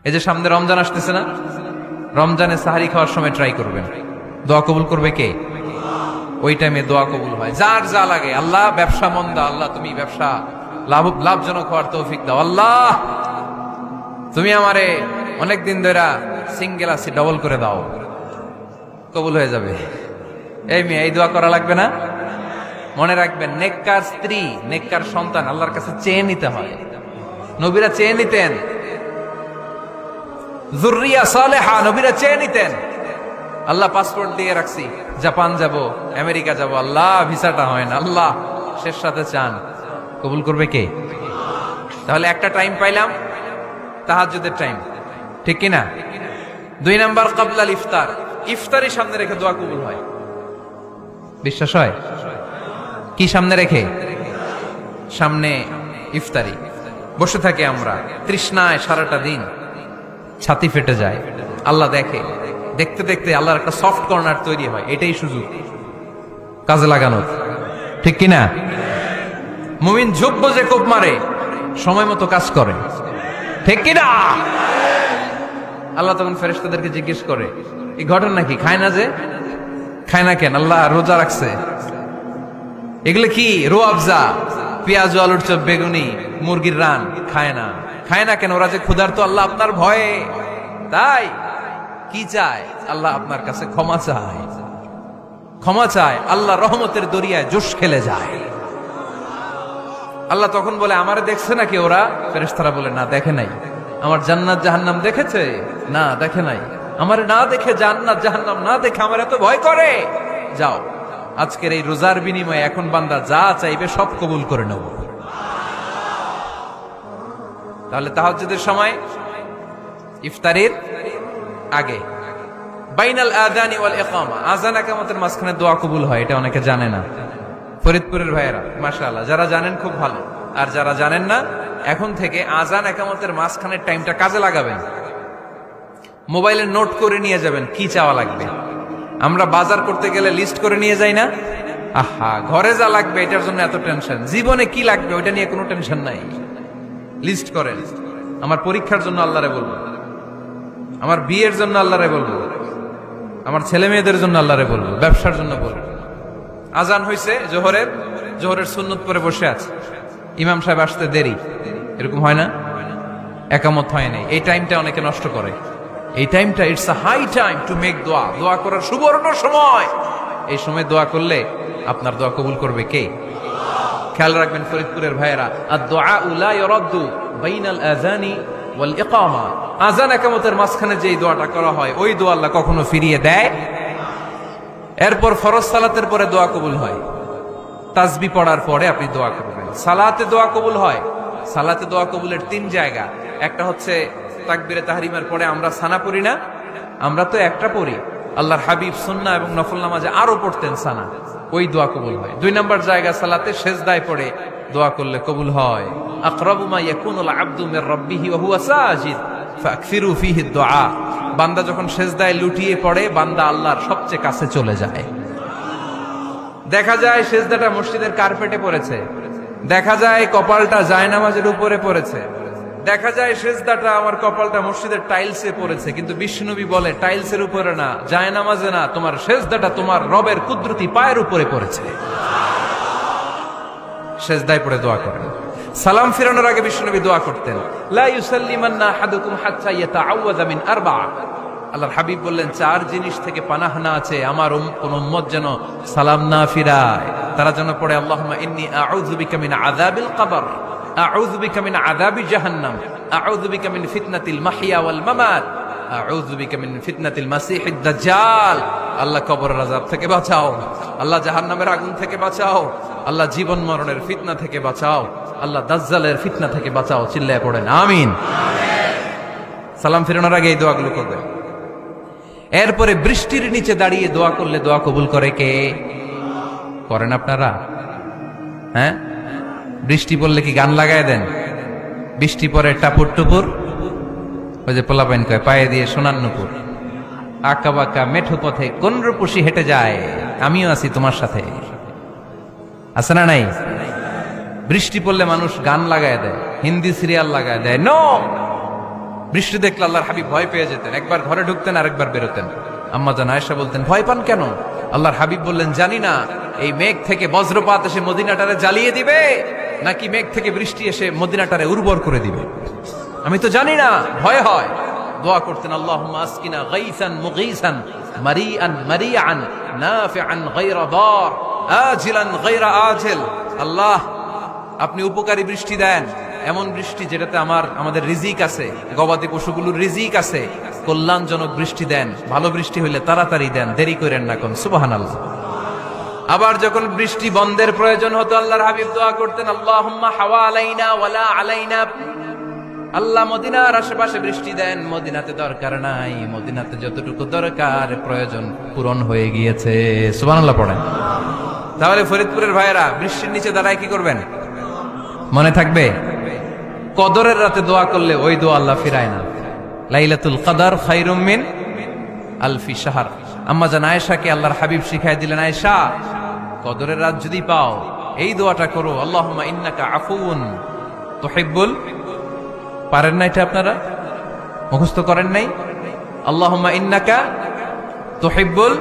এই যে সামনে রমজান আসতেছে না, রমজানে সাহারি খাওয়ার সময় ট্রাই করবেন, দোয়া কবুল করবে কে? ওই টাইমে দোয়া কবুল হয়। যার যা লাগে, আল্লাহ ব্যবসা মন্দা, আল্লাহ তুমি ব্যবসা লাভজনক হওয়ার তৌফিক দাও, আল্লাহ তুমি আমারে অনেকদিন ধরে সিঙ্গেল আছি ডবল করে দাও, কবুল হয়ে যাবে। এই মেয়ে, এই দোয়া করা লাগবে না? মনে রাখবেন, নেককার স্ত্রী, নেককার সন্তান আল্লাহর কাছে চেয়ে নিতে হয়। নবীরা চেয়ে নিতেন, যুররিয়া সালেহা নবীরা চেয়ে নিতেন। আল্লাহ পাসপোর্ট দিয়ে রাখছি, জাপান যাব, আমেরিকা যাব, আল্লাহ ভিসাটা হয় না, আল্লাহ শেষ সাথে চান, কবুল করবে কে? তাহলে একটা টাইম পাইলাম, তাহাজ্জুদের টাইম, ঠিক কিনা? 2 নাম্বার ক্বাবলাল ইফতার, ইফতারি সামনে রেখে দোয়া কবুল হয়। বিশ্বাস হয়? কি সামনে রেখে? সামনে ইফতারি। বসে থাকে আমরা তৃষ্ণায় সারাটা দিন, ছাতি ফেটে যায়, আল্লাহ দেখে, দেখতে দেখতে আল্লাহর একটা সফট কর্নার তৈরি হয়। এটাই সুযোগ কাজে লাগানোর, ঠিক কিনা? মুমিন যোগ্য যে কোপ মারে, সময় মতো কাজ করে, ঠিক কিনা? আল্লাহ তখন ফেরেশতাদেরকে জিজ্ঞেস করে, এই ঘটনা কি? খায় না যে, খায় না কেন? আল্লাহ রোজা রাখছে, এগুলো কি? রো আফজা, পেঁয়াজ আলুর চপ, বেগুনি, মুরগির রান, খায় না। খায় না কেন? ওরা যে ক্ষুধার্ত, আল্লাহ আপনার ভয়ে। তাই কি চায়? আল্লাহ আপনার কাছে ক্ষমা চায়, ক্ষমা চায়। আল্লাহ রহমতের দরিয়ায় জোশ খেলে যায়। আল্লাহ তখন বলে, আমারে দেখছে নাকি ওরা? ফেরেশতারা বলে, না দেখে নাই। আমার জান্নাত জাহান্নাম দেখেছে? না দেখে নাই। আমারে না দেখে, জান্নাত জাহান্নাম না দেখে আমার এত ভয় করে। যাও, আজকের এই রোজার বিনিময়ে এখন বান্দা যা চাইবে সব কবুল করে নেব। তাহলে তাহাজ্জুদের সময়, ইফতারির আগে, বাইনাল আযানি ওয়াল ইকামা, আযান ইকামতের মাঝখানে দোয়া কবুল হয়। এটা অনেকে জানে না। ফরিদপুরের ভাইয়েরা মাশাআল্লাহ, যারা জানেন খুব ভালো, আর যারা জানেন না, এখন থেকে আযান ইকামতের মাঝখানের টাইমটা কাজে লাগাবেন। মোবাইলে নোট করে নিয়ে যাবেন কি চাওয়া লাগবে। আমরা বাজার করতে গেলে লিস্ট করে নিয়ে যাই না? আহা, ঘরে যা লাগবে এটার জন্য এত টেনশন, জীবনে কি লাগবে ওইটা নিয়ে কোনো টেনশন নাই। লিস্ট করেন। আমার পরীক্ষার জন্য আল্লাহরে বলবো, আমার বিয়ের জন্য আল্লাহরে বলবো, আমার ছেলে মেয়েদের জন্য আল্লাহরে বলবো, ব্যবসার জন্য বলবো। আজান হয়েছে জোহরের সুন্নত পরে বসে আছে, ইমাম সাহেব আসতে দেরি, এরকম হয় না? একামত হয় নাই, এই টাইমটা অনেকে নষ্ট করে। এই টাইমটা, it's a high time to make দোয়া, দোয়া করার সুবর্ণ সময়। এই সময় দোয়া করলে আপনার দোয়া কবুল করবে কে? খেয়াল রাখবেন ফরিদপুরের ভাইয়েরা, আদ-দুআউ লা ইউরাদ্দু বাইনাল আযানি ওয়াল ইকামা, আযান ইকামতের মাঝখানে যেই দোয়াটা করা হয়, ওই দোয়া আল্লাহ কখনো ফিরিয়ে দেয়। এরপর ফরজ সালাতের পরে দোয়া কবুল হয়, তাসবিহ পড়ার পরে আপনি দোয়া করবেন। সালাতে দোয়া কবুল হয়। সালাতে দোয়া কবুলের 3 জায়গা। একটা হচ্ছে তাকবীরে তাহরিমের পরে আমরা সানা পড়ি না, আমরা তো একটা পড়ি, আল্লাহর হাবিব সুন্নাহ এবং নফল নামাজে আরো পড়তেন সানা, ওই দোয়া কবুল হয়। 2 নম্বর জায়গা, সালাতে সেজদায় পড়ে দোয়া করলে কবুল হয়। আকরাবু মা ইয়াকুনুল আবদু মির রাব্বিহি ওয়া হুয়া সাজিদ ফাকসিরু ফিহি দুআ, বান্দা যখন সেজদায় লুটিয়ে পড়ে, বান্দা আল্লাহর সবচেয়ে কাছে চলে যায়। দেখা যায় সেজদাটা মসজিদের কার্পেটে পড়েছে, দেখা যায় কপালটা জায়নামাজের উপরে পড়েছে, দেখা যায় সেজদাটা, আমার কপালটা মসজিদের টাইলসে পড়েছে, কিন্তু বিশ্বনবী বলে টাইলসের উপরে না, জায়নামাজে না, তোমার সেজদাটা তোমার রবের কুদরতি পায়ের উপরে পড়েছে। সেজদায় পড়ে দোয়া করেন। সালাম ফিরানোর আগে বিশ্বনবী দোয়া করতেন, লা ইউসাল্লিমান্না আহাদুকুম হাত্তা ইয়াতাআওয়াযা মিন আরবা'a, আল্লাহর হাবিব বললেন 4 জিনিস থেকে পানাহ না আছে আমার কোন উম্মত যেন সালাম না ফিরায়। তারা যেন পড়ে, আল্লাহুম্মা ইন্নী আউযু বিকা মিন আযাবিল কবর, আউযু বিকা মিন আযাবি জাহান্নাম, আউযু বিকা মিন ফিতনাতিল মাহইয়া ওয়াল মামাত, আউযু বিকা মিন ফিতনাতিল মাসিহিদ দাজ্জাল। আল্লাহ কবরের আযাব থেকে বাঁচাও, আল্লাহ জাহান্নামের আগুন থেকে বাঁচাও, আল্লাহ জীবন মরণের ফিতনা থেকে বাঁচাও, আল্লাহ দাজ্জালের ফিতনা থেকে বাঁচাও। চিল্লায়ে পড়েন আমিন। সালাম ফিরানোর আগে এই দোয়াগুলো করবেন। এরপরে বৃষ্টির নিচে দাঁড়িয়ে দোয়া করলে দোয়া কবুল করে কে? করেন আপনারা? হ্যাঁ, বৃষ্টি পড়লে কি গান লাগায় দেন? বৃষ্টি পরে টাপুর টুপুর, ওই যে পোলাপাইন কয়, পায়ে দিয়ে সোনার নুপুর, আঁকা বাঁকা মেঠো পথে কোন রূপসী হেঁটে যায়, আমিও আছি তোমার সাথে, আছে না নাই? বৃষ্টি পড়লে মানুষ গান লাগায় দেয়, হিন্দি সিরিয়াল লাগায় দেয়। নো, বৃষ্টি দেখলে আল্লাহর হাবিব ভয় পেয়ে যেতেন, একবার ঘরে ঢুকতেন আর একবার বেরোতেন। আম্মা জান আয়েশা বলতেন, ভয় পান কেন? আল্লাহর হাবিব বললেন, জানি না এই মেঘ থেকে বজ্রপাত এসে মদিনাটারে জ্বালিয়ে দিবে নাকি মেঘ থেকে বৃষ্টি এসে মদিনাটারে উর্বর করে দিবে, আমি তো জানি না, ভয় হয়। দোয়া করতেন, আল্লাহুম্মা আসকিনা গাইসান মুগীসান মারিআন মারিআন নাফিআন গায়রা দার আজিলান গায়রা আজিল। আল্লাহ, আপনি উপকারী বৃষ্টি দেন, এমন বৃষ্টি যেটাতে আমাদের রিজিক আছে, গবাদি পশুগুলোর রিজিক আছে, কল্যাণজনক বৃষ্টি দেন, ভালো বৃষ্টি হইলে তাড়াতাড়ি দেন, দেরি করেন না কোন। সুবহানাল্লাহ। আবার যখন বৃষ্টি বন্ধের প্রয়োজন হতো আল্লাহর হাবিব দোয়া করতেন, আল্লাহুম্মা হাওয়া আলাইনা ওয়ালা আলাইনা। আল্লাহ মদিনার আশেপাশে বৃষ্টি দেন, মদিনাতে দরকার নাই, মদিনাতে যতটুকু দরকার প্রয়োজন পূরণ হয়ে গিয়েছে। সুবহানাল্লাহ পড়েন। তাহলে ফরিদপুরের ভাইয়েরা বৃষ্টির নিচে দাঁড়ায় কি করবেন মনে থাকবে? কদরের রাতে দোয়া করলে ওই দোয়া আল্লাহ ফিরায় না। লাইলাতুল কদর খায়রুম মিন আলফি শাহর। আম্মা জান আয়েশাকে আল্লাহর হাবিব শিখাই দিলেন, আয়েশা, কদরের রাত যদি পাও এই দোয়াটা করো, আল্লাহুম্মা ইন্নাকা আফুউন তুহিব্বুল। পারেন না এটা? আপনারা মুখস্থ করেন নাই? আল্লাহুম্মা ইন্নাকা তুহিব্বুল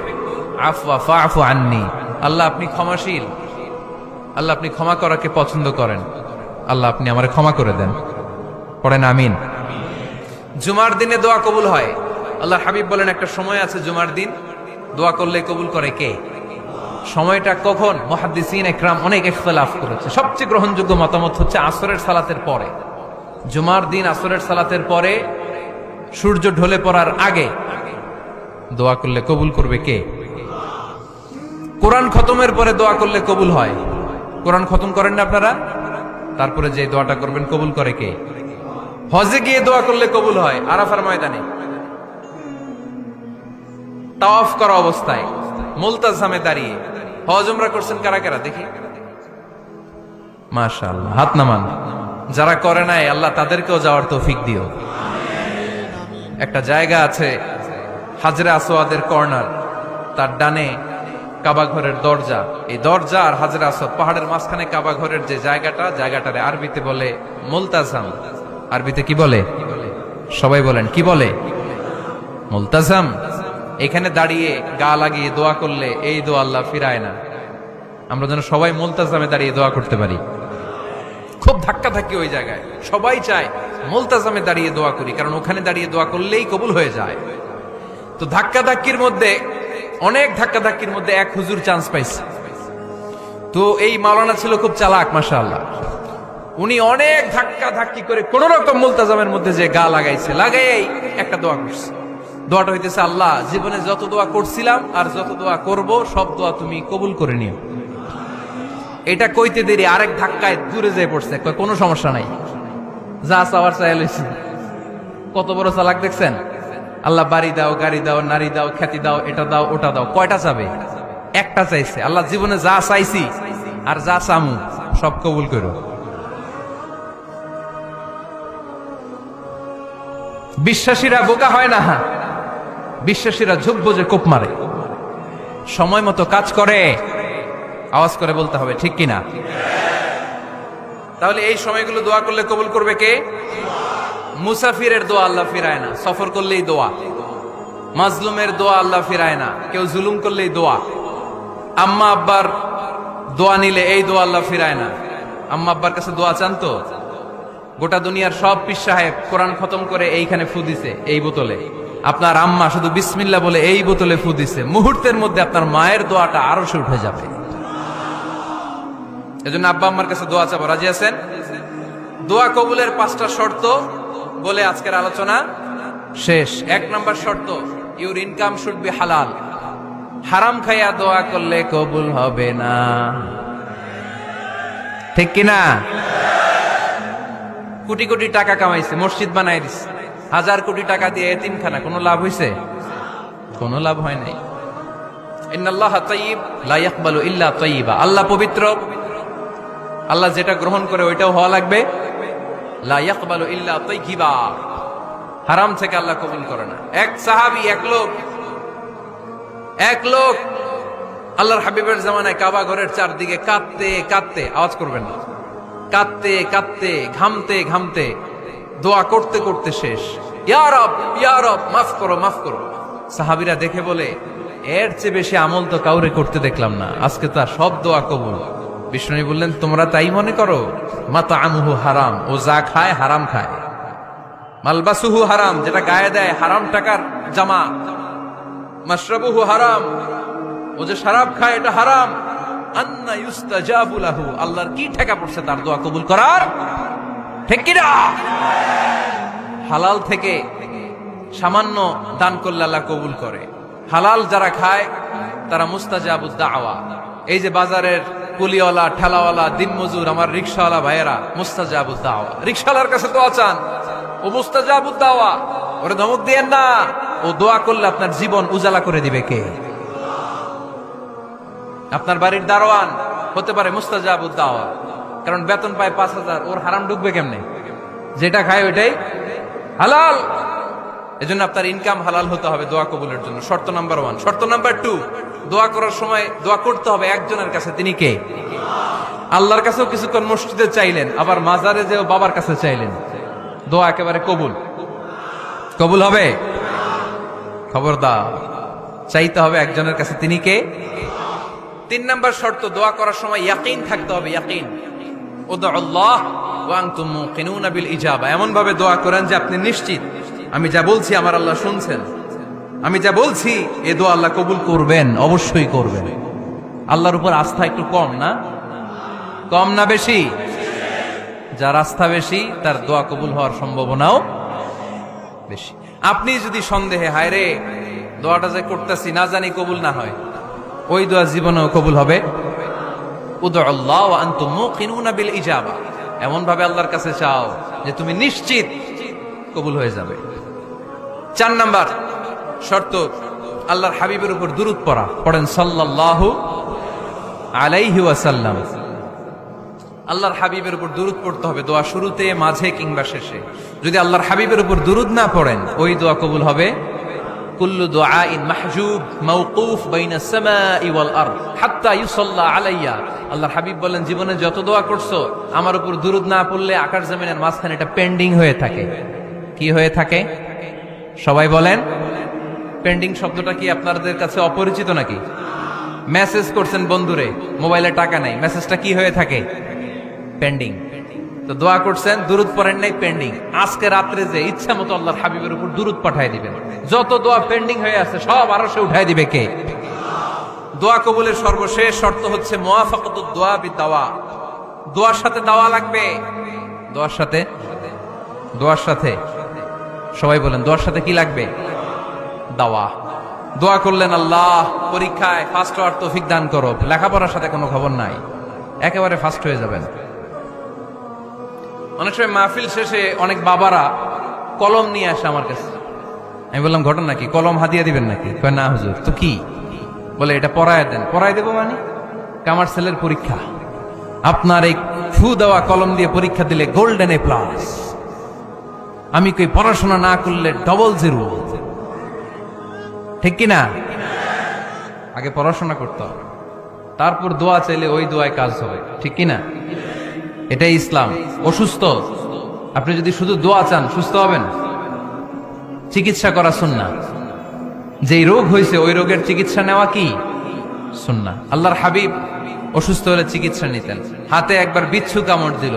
আফওয়া ফাআফু আন্নি। আল্লাহ আপনি ক্ষমাশীল, আল্লাহ আপনি ক্ষমা করাকে পছন্দ করেন, আল্লাহ আপনি আমারে ক্ষমা করে দেন। পড়েন আমিন। জুমার দিনে দোয়া কবুল হয়। আল্লাহর হাবিব বলেন, একটা সময় আছে জুমার দিন দোয়া করলে কবুল করে কে? সময়টা কখন? মুহাদ্দিসিন ইকরাম অনেক ইখতিলাফ করেছে। সবচেয়ে গ্রহণযোগ্য মতামত হচ্ছে আসরের সালাতের পরে। জুমার দিন আসরের সালাতের পরে সূর্য ঢলে পড়ার আগে দোয়া করলে কবুল করবে কে? কোরআন খতমের পরে দোয়া করলে কবুল হয়। কোরআন খতম করেন না আপনারা? তারপরে যে দোয়াটা করবেন কবুল করে কে? হজে গিয়ে দোয়া করলে কবুল হয়, আরাফার ময়দানে তাওয়াফ করা অবস্থায় মুলতাজামে দাঁড়িয়ে। হজ উমরা করছেন কারা কারা দেখি? মাশাআল্লাহ, হাত নামান। যারা করে নাই আল্লাহ তাদেরকেও যাওয়ার তৌফিক দিও। একটা জায়গা আছে হাজরে আসওয়াদের কর্নার, তার ডানে কাবা ঘরের দরজা। এই দরজা আর হাজরে আসওয়াদ পাহাড়ের মাঝখানে কাবা ঘরের যে জায়গাটারে আরবিতে বলে মুলতাজাম। আরবিতে কি বলে? সবাই বলেন, কি বলে? মুলতাজাম। এখানে দাঁড়িয়ে গা লাগিয়ে দোয়া করলে এই দোয়া আল্লাহ ফিরায় না। আমরা যেন সবাই মুলতাজামে দাঁড়িয়ে দোয়া করতে পারি। খুব ধাক্কা ধাক্কি ওই জায়গায়, সবাই চায় মুলতাজামে দাঁড়িয়ে দোয়া করি, কারণ ওখানে দাঁড়িয়ে দোয়া করলেই কবুল হয়ে যায়। তো ধাক্কা ধাক্কির মধ্যে, অনেক ধাক্কা ধাক্কির মধ্যে এক হুজুর চান্স পাইছে। তো এই মাওলানা ছিল খুব চালাক, মাশাআল্লাহ। উনি অনেক ধাক্কা ধাক্কি করে কোন রকম মুলতাজামের মধ্যে যে গা লাগাইছে, লাগাই একটা দোয়া করছে। দোয়াটা হইতেছে, আল্লাহ জীবনে যত দোয়া করছিলাম আর যত দোয়া করব সব দোয়া তুমি কবুল করে নিও। এটা কইতে দেরি আরেক ধাক্কায় দূরে যেয়ে পড়ছে, কোনো সমস্যা নাই, যা চাওয়ার চাই লইছি। কত বড় চালাক দেখছেন? আল্লাহ বাড়ি দাও, গাড়ি দাও, নারী দাও, খ্যাতি দাও, এটা দাও, ওটা দাও। কয়টা চাবে? একটা চাইছে। আল্লাহ জীবনে যা চাইছি আর যা চামু সব কবুল করো। বিশ্বাসীরা বোকা হয় না, বিশ্বাসীরা ঝুঁক বোঝে কোপ মারে, সময় মতো কাজ করে। আওয়াজ করে বলতে হবে, ঠিক কিনা? তাহলে এই সময়গুলো দোয়া করলে কবুল করবে কে? মুসাফিরের দোয়া আল্লাহ ফিরায় না, সফর করলেই দোয়া। মাজলুমের দোয়া আল্লাহ ফিরায় না, কেউ জুলুম করলেই দোয়া। আম্মা আব্বার দোয়া নিলে এই দোয়া আল্লাহ ফিরায় না। আম্মা আব্বার কাছে দোয়া চান তো? গোটা দুনিয়ার সব পীর সাহেব কোরআন খতম করে এইখানে ফু দিছে এই বোতলে, আপনার আম্মা শুধু বিসমিল্লাহ বলে এই বোতলে ফু দিছে, মুহূর্তের মধ্যে আপনার মায়ের দোয়াটা আরো সে উঠে যাবে। এজন্য আব্বা আম্মার কাছে দোয়া চাবো, রাজি আছেন? দোয়া কবুলের 5টা শর্ত বলে আজকের আলোচনা শেষ। 1 নম্বর শর্ত, ইউর ইনকাম শুড বি হালাল। হারাম খাইয়া দোয়া করলে কবুল হবে না, ঠিক কিনা? কোটি কোটি টাকা কামাইছে, মসজিদ বানাই দিছে, 1000 কোটি টাকা দিয়ে এতিমখানা, কোনো লাভ হইছে? কোনো লাভ হয় নাই। ইন্নাল্লাহা তাইয়্যিব লা ইয়াকবালু ইল্লা তাইয়্যিবা। আল্লাহ পবিত্র, আল্লাহ যেটা গ্রহণ করে ওইটাও হওয়া লাগবে। লা ইয়াকবালু ইল্লা তাইয়্যিবা, হারাম থেকে আল্লাহ কবুল করে না। এক সাহাবী, এক লোক আল্লাহর হাবিবের জামানায় কাবা ঘরের চারদিকে কাঁদতে কাঁদতে, আওয়াজ করবেন না, কাঁদতে কাঁদতে, ঘামতে ঘামতে, দোয়া করতে করতে শেষ। ইয়া রব ইয়া রব, মাফ করো মাফ করো। সাহাবীরা দেখে বলে, এর চেয়ে বেশি আমল তো কাউরে করতে দেখলাম না, আজকে তার সব দোয়া কবুল। বিষ্ণু বললেন, তোমরা তাই মনে করো? মাতআমুহু হারাম, ও যা খায় হারাম খায়। মালবাসুহু হারাম, যেটা গায়ে দেয় হারাম টাকার জামা। মাশরাবুহু হারাম, ও যে শরাব খায় এটা হারাম। আন্না ইউস্তাজাবু লাহু, আল্লাহর কি ঠেকা পড়ছে তার দোয়া কবুল করার? ঠিক কি না? হালাল থেকে সামান্য দান করলে আল্লাহ কবুল করে। হালাল যারা খায় তারা মুস্তাজাবুদ দাওয়া। এই যে বাজারের কুলিওয়ালা, ঠেলাওয়ালা, দিনমজুর, আমার রিকশাওয়ালা ভাইয়েরা, মুস্তাজাবুদ দাওয়া। রিকশাওয়ালার কাছে দোয়া চান, ও মুস্তাজাবুদ দাওয়া। ওরে ধমক দিয়েন না, ও দোয়া করলে আপনার জীবন উজালা করে দিবে কে? আপনার বাড়ির দারোয়ান হতে পারে মুস্তাজাবুদ দাওয়া, কারণ বেতন পায় 5,000, ওর হারাম ঢুকবে কেমনে? যেটা খায় ওইটাই হালাল। এজন্য আপনার ইনকাম হালাল হতে হবে দোয়া কবুলের জন্য। শর্ত নাম্বার 1। শর্ত নাম্বার 2, দোয়া করার সময় দোয়া করতে হবে একজনের কাছে। তিনি কে? আল্লাহর কাছেও কিছুক্ষণ মসজিদে চাইলেন, আবার মাজারে যেও বাবার কাছে চাইলেন, দোয়া একেবারে কবুল। কবুল হবে? খবরদার, চাইতে হবে একজনের কাছে। তিনি কে? 3 নাম্বার শর্ত, দোয়া করার সময় ইয়াকিন থাকতে হবে। ইয়াকিন, উদউল্লাহ ওয়া আনতুম মুকিনুনা বিল ইজাবা। এমন ভাবে দোয়া করেন যে আপনি নিশ্চিত, আমি যা বলছি আমার আল্লাহ শুনছেন, আমি যা বলছি এ দোয়া আল্লাহ কবুল করবেন, অবশ্যই করবেন। আল্লাহর উপর আস্থা একটু কম না? কম না বেশি? যার আস্থা বেশি তার দোয়া কবুল হওয়ার সম্ভাবনাও বেশি। আপনি যদি সন্দেহে, হায় রে দোয়াটা যে করতেছি না জানি কবুল না হয়, ওই দোয়া জীবনেও কবুল হবে। উদউল্লাহ ওয়া আনতুম মুকিনুনা বিল ইজাবা, এমন ভাবে আল্লাহর কাছে চাও যে তুমি নিশ্চিত কবুল হয়ে যাবে। 4 নাম্বার শর্ত, আল্লাহর হাবিবের উপর দুরূদ পড়া। পড়েন সাল্লাল্লাহু আলাইহি ওয়াসাল্লাম। আল্লাহর হাবিবের উপর দুরূদ পড়তে হবে দোয়া শুরুতে, মাঝে কিংবা শেষে। যদি আল্লাহর হাবিবের উপর দুরূদ না পড়েন, ওই দোয়া কবুল হবে। কুল্লু দুআইন মাহজুব মাওকুফ বাইনা সামাই ওয়াল আরদ হাত্তা ইউসাল্লা আলাইয়া। আল্লাহর হাবিব বলেন, জীবনে যত দোয়া করছো আমার উপর দুরূদ না পড়লে আকাশ জমিনের মাঝখানে এটা পেন্ডিং হয়ে থাকে। কি হয়ে থাকে? সবাই বলেন। পেন্ডিং শব্দটা কি আপনাদের কাছে অপরিচিত নাকি? মেসেজ করছেন বন্ধুরে, মোবাইলে টাকা নাই, মেসেজটা কি হয়ে থাকে? পেন্ডিং। তো দোয়া করছেন, দুরূদ পড়েন নাই, পেন্ডিং। আজকে রাত্রে যে ইচ্ছা মতো আল্লাহর হাবিবের উপর দুরূদ পাঠায় দিবেন, যত দোয়া পেন্ডিং হয়ে আছে সব আরশে উঠায় দিবে কে? দোয়া কবুলের সর্বশেষ শর্ত হচ্ছে মুওয়াফাকাতুদ দোয়া বিদাওয়া। দোয়ার সাথে দাওয়া লাগবে। দোয়ার সাথে, দোয়ার সাথে সবাই বলেন, দোয়ার সাথে কি লাগবে? দাওয়া। দোয়া করলেন, আল্লাহ পরীক্ষায় ফার্স্ট হওয়ার তৌফিক দান করো, লেখাপড়ার সাথে কোনো খবর নাই, একেবারে ফার্স্ট হয়ে যাবেন। অনেক সময় মাহফিল শেষে অনেক বাবারা কলম নিয়ে আসে আমার কাছে। আমি বললাম, ঘটনা কি? কলম হাদিয়া দিবেন নাকি? কয় না হুজুর। তো কি? বলে, এটা পড়ায় দেন। পড়ায় দেবো মানে? আমার ছেলের পরীক্ষা, আপনার এই ফু দেওয়া কলম দিয়ে পরীক্ষা দিলে গোল্ডেন এ প্লাস। আমি কই, পড়াশোনা না করলে ডবল জিরো। ঠিক কিনা? আগে পড়াশোনা করতে হবে, তারপর দোয়া চাইলে ওই দোয়ায় কাজ হবে। ঠিক কিনা? এটাই ইসলাম। অসুস্থ, আপনি যদি শুধু দোয়া চান সুস্থ হবেন? চিকিৎসা করা সুন্নাহ। যেই রোগ হয়েছে ওই রোগের চিকিৎসা নেওয়া কি সুন্নাহ। আল্লাহর হাবিব অসুস্থ হলে চিকিৎসা নিতেন। হাতে একবার বিচ্ছু কামড় দিল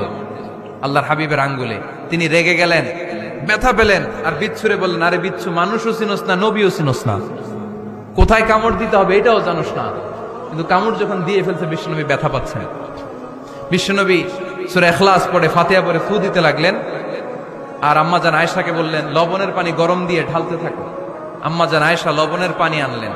আল্লাহর হাবিবের আঙ্গুলে, তিনি রেগে গেলেন, ব্যথা পেলেন, আর বিচ্ছুরে বললেন, আরে বিচ্ছু, মানুষও চিনোস না, নবীও চিনোস না, কোথায় কামড় দিতে হবে এটাও জানোস না। কিন্তু কামড় যখন দিয়ে ফেলছে, বিশ্বনবী ব্যথা পাচ্ছেন। বিশ্বনবী সূরা ইখলাস পড়ে, ফাতিহা পড়ে ফু দিতে লাগলেন। আর আম্মাজান আয়েশাকে বললেন, লবণের পানি গরম দিয়ে ঢালতে থাকো। আম্মাজান আয়েশা লবণের পানি আনলেন।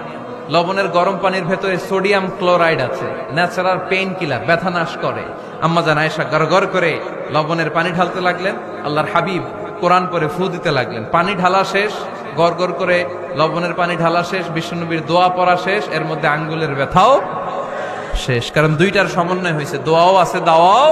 লবণের গরম পানির ভেতরে সোডিয়াম ক্লোরাইড আছে, ন্যাচারাল পেইন কিলার, ব্যথা নাশ করে। আম্মাজান আয়েশা গড়গড় করে লবণের পানি ঢালতে লাগলেন। আল্লাহর হাবিব কোরআন পড়ে ফু দিতে লাগলেন। পানি ঢালা শেষ, গড়গড় করে লবণের পানি ঢালা শেষ, বিশ্বনবীর দোয়া পড়া শেষ, এর মধ্যে আঙ্গুলের ব্যথাও শেষ। কারণ দুইটার সমন্বয় হয়েছে, দোয়াও আছে, দাওয়াও